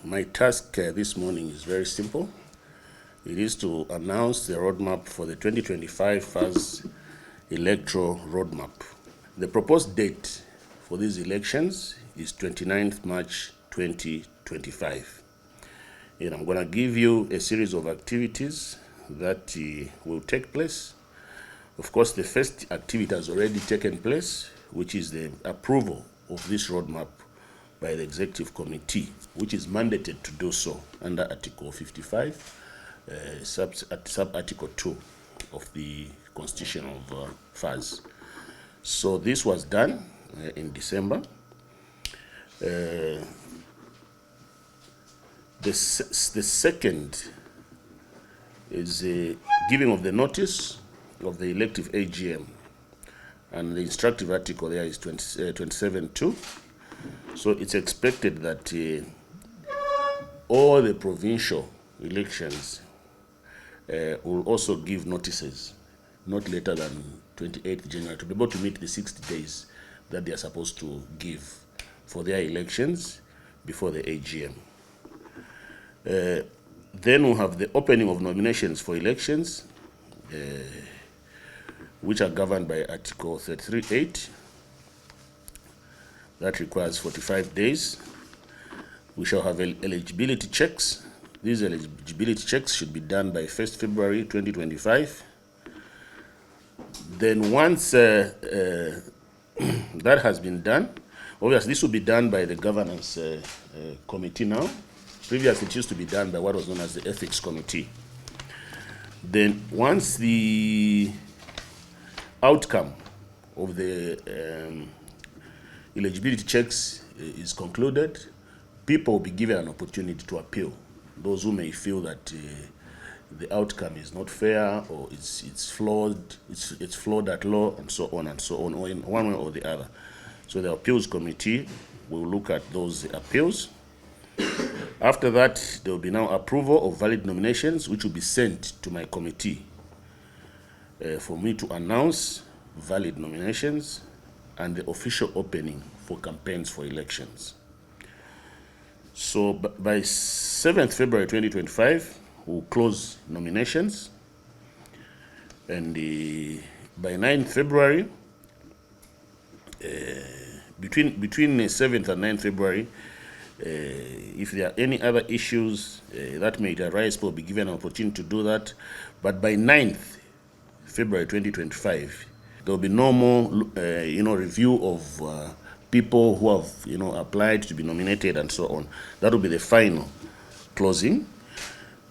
My task this morning is very simple. It is to announce the roadmap for the 2025 FAZ Electoral roadmap. The proposed date for these elections is 29th March 2025. And I'm going to give you a series of activities that will take place. Of course, the first activity has already taken place, which is the approval of this roadmap by the Executive Committee, which is mandated to do so under Article 55, sub-Article 2 of the Constitution of FAZ. So this was done in December. The second is the giving of the notice of the elective AGM, and the instructive article there is 27.2. So it's expected that all the provincial elections will also give notices not later than 28th January to be able to meet the 60 days that they are supposed to give for their elections before the AGM. Then we'll have the opening of nominations for elections, which are governed by Article 33.8. That requires 45 days. We shall have eligibility checks. These eligibility checks should be done by 1st February 2025. Then once that has been done, obviously this will be done by the governance committee now. Previously it used to be done by what was known as the ethics committee. Then once the outcome of the eligibility checks is concluded, people will be given an opportunity to appeal. Those who may feel that the outcome is not fair, or it's flawed, it's flawed at law, and so on, or in one way or the other. So the appeals committee will look at those appeals. After that, there will be now approval of valid nominations, which will be sent to my committee for me to announce valid nominations and the official opening for campaigns for elections. So by 7th February 2025, we'll close nominations. And by 9th February, between 7th and 9th February, if there are any other issues that may arise, we'll be given an opportunity to do that. But by 9th February 2025, there will be no more, review of people who have, applied to be nominated and so on. That will be the final closing.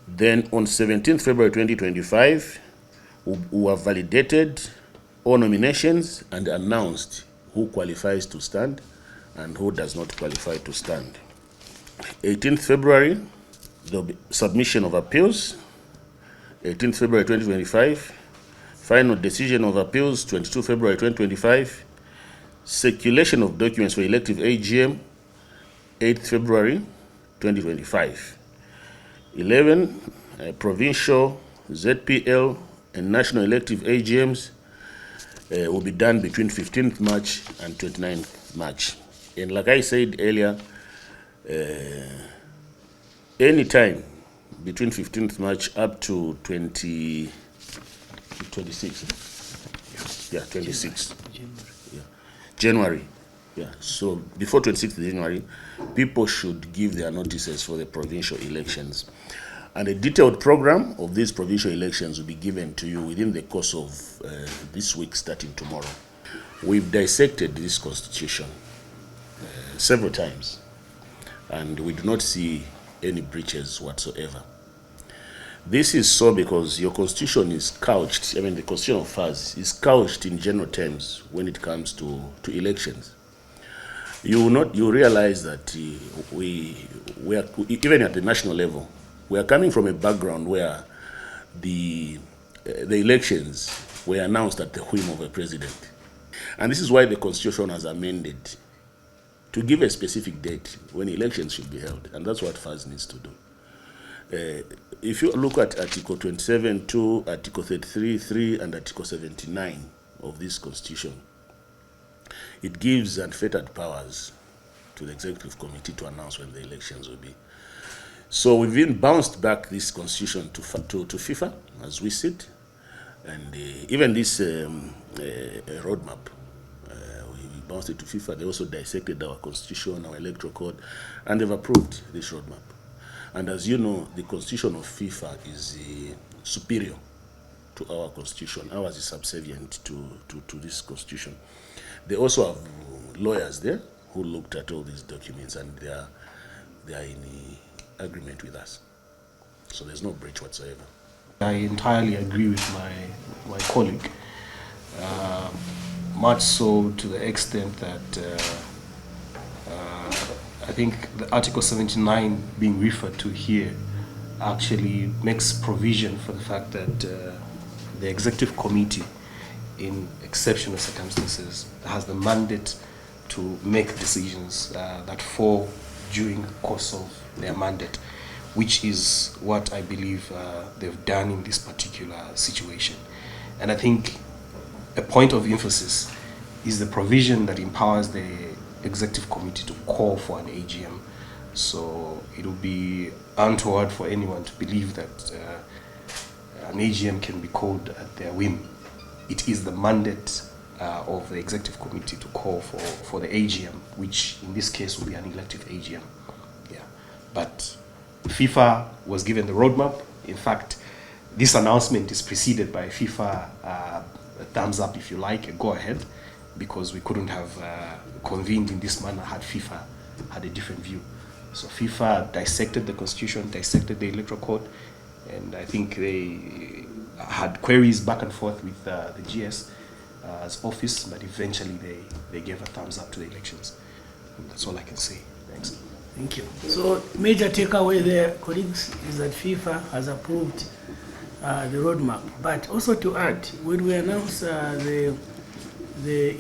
Then on 17th February 2025, we have validated all nominations and announced who qualifies to stand and who does not qualify to stand. 18th February, there will be submission of appeals. 18th February 2025, final decision of appeals, 22 February 2025. Circulation of documents for elective AGM, 8th February 2025. 11, provincial, ZPL, and national elective AGMs will be done between 15th March and 29th March. And like I said earlier, any time between 15th March up to 26. Yeah, 26. January. Yeah. So before 26th January, people should give their notices for the provincial elections. And a detailed program of these provincial elections will be given to you within the course of this week, starting tomorrow. We've dissected this constitution several times, and we do not see any breaches whatsoever. This is so because your constitution is couched, the constitution of FAZ is couched in general terms when it comes to elections. You realize that we are, even at the national level, we are coming from a background where the elections were announced at the whim of a president. And this is why the constitution has amended to give a specific date when elections should be held. And that's what FAZ needs to do. If you look at Article 27.2, Article 33.3, and Article 79 of this Constitution, it gives unfettered powers to the Executive Committee to announce when the elections will be. So we've been bounced back this constitution to FIFA as we sit, and even this roadmap, we bounced it to FIFA. They also dissected our constitution, our electoral code, and they've approved this roadmap. And as you know, the constitution of FIFA is superior to our constitution. Ours is subservient to this constitution. They also have lawyers there who looked at all these documents, and they are in agreement with us. So there's no breach whatsoever. I entirely agree with my colleague, much so to the extent that I think the Article 79 being referred to here actually makes provision for the fact that the Executive Committee, in exceptional circumstances, has the mandate to make decisions that fall during the course of their mandate, which is what I believe they've done in this particular situation. And I think a point of emphasis is the provision that empowers the Executive Committee to call for an AGM. So it will be untoward for anyone to believe that an AGM can be called at their whim. It is the mandate of the Executive Committee to call for the AGM, which in this case will be an elective AGM. Yeah. But FIFA was given the roadmap. In fact, this announcement is preceded by FIFA a thumbs up, if you like, a go ahead, because we couldn't have convened in this manner had FIFA had a different view. So FIFA dissected the constitution, dissected the electoral code, and I think they had queries back and forth with the GS as office, but eventually they gave a thumbs up to the elections. And that's all I can say. Thanks. Thank you. So major takeaway there, colleagues, is that FIFA has approved the roadmap. But also to add, when we announced the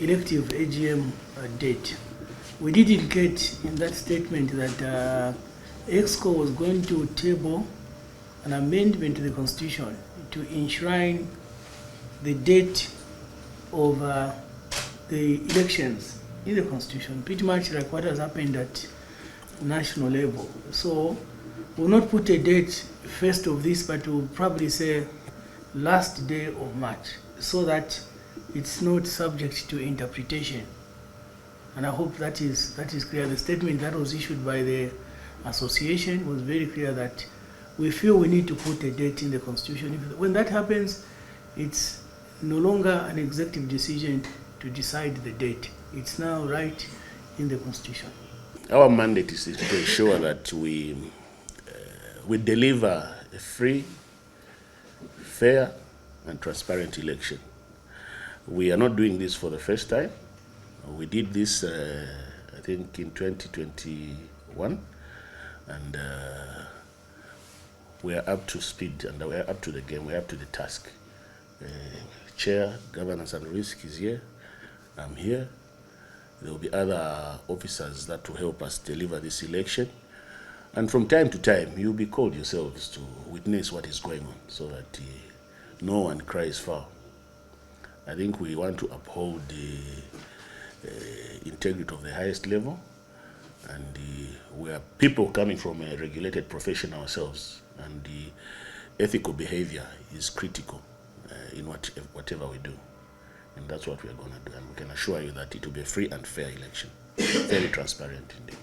elective AGM date, we did indicate in that statement that EXCO was going to table an amendment to the Constitution to enshrine the date of the elections in the Constitution, pretty much like what has happened at national level. So we'll not put a date first of this, but we'll probably say last day of March, so that it's not subject to interpretation. And I hope that is clear. The statement that was issued by the association was very clear that we feel we need to put a date in the Constitution. When that happens, it's no longer an executive decision to decide the date. It's now right in the Constitution. Our mandate is to ensure that we deliver a free, fair, and transparent election. We are not doing this for the first time. We did this, I think, in 2021, and we are up to speed, and we are up to the game, we are up to the task. Chair, Governance and Risk is here. I'm here. There will be other officers that will help us deliver this election. And from time to time, you'll be called yourselves to witness what is going on, so that no one cries foul. I think we want to uphold the integrity of the highest level, and we are people coming from a regulated profession ourselves, and the ethical behavior is critical in whatever we do. And that's what we are going to do. And we can assure you that it will be a free and fair election. Very transparent indeed.